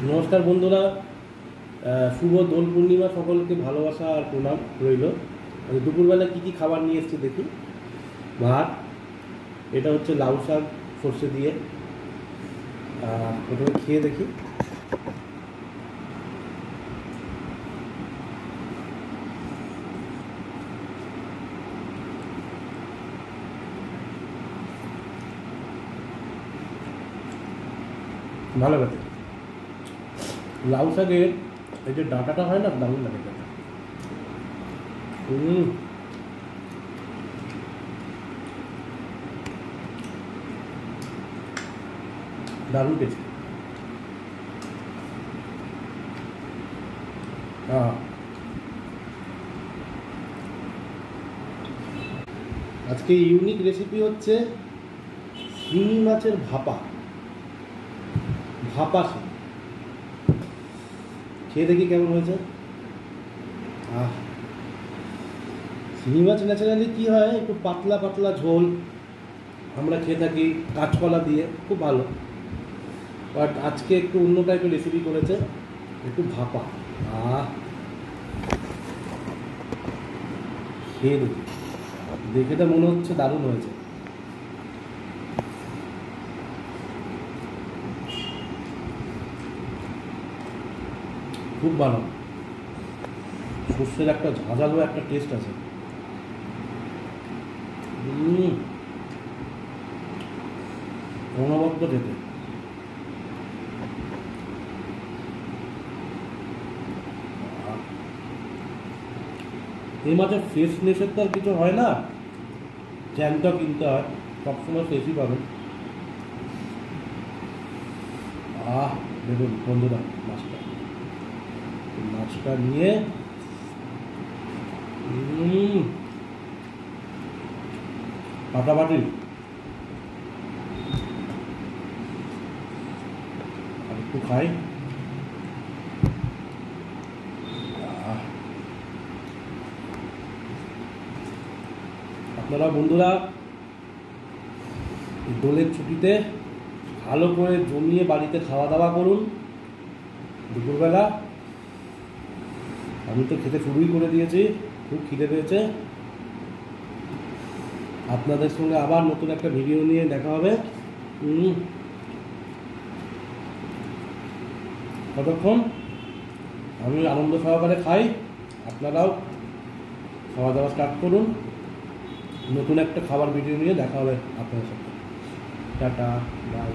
নমস্কার বন্ধুরা, শুভ দোল পূর্ণিমা। সকলকে ভালোবাসা আর প্রণাম রইল। দুপুরবেলা কী কী খাবার নিয়ে এসেছি দেখি। ভাত, এটা হচ্ছে লাউ শাক সর্ষে দিয়ে, প্রথমে খেয়ে দেখি। ভালো লাগে। লাউ শাকের এই যে ডাঁটাটা হয় না, দারুণ লাগে খেতে। দারুণ টেস্ট। আজকে ইউনিক রেসিপি হচ্ছে শিঙি মাছের ভাপা শিঙি। খেয়ে দেখি কেমন হয়েছে। শিঙি মাছ ন্যাচারালি কী হয়, একটু পাতলা পাতলা ঝোল আমরা খেয়ে থাকি কাঁচকলা দিয়ে, খুব ভালো। বাট আজকে একটু অন্য টাইপের রেসিপি করেছে, একটু ভাপা। খেয়ে দেখি, দেখে তো মনে হচ্ছে দারুণ হয়েছে। খুব ভালো। সর্ষের একটা ঝাঁঝালো একটা টেস্ট আছে। অনবদ্য খেতে। এই মাছের ফ্রেশনেসের তো আর কিছু হয় না, জ্যান্ত কিনতে হয়, সবসময় ফ্রেশই পাবেন। দেখুন বন্ধুরা, মাছটা নিয়ে ফাটাফাটি। আর একটু খাই। আপনারা বন্ধুরা দোলের ছুটিতে ভালো করে জমিয়ে বাড়িতে খাওয়া দাওয়া করুন। দুপুরবেলা আমি তো খেতে শুরুই করে দিয়েছি, খুব খিদে পেয়েছে। আপনাদের সঙ্গে আবার নতুন একটা ভিডিও নিয়ে দেখা হবে। ততক্ষণ আমি আনন্দ সহকারে খাই, আপনারাও খাওয়া দাওয়া স্টার্ট করুন। নতুন একটা খাবার ভিডিও নিয়ে দেখা হবে আপনাদের সাথে। Tata, by.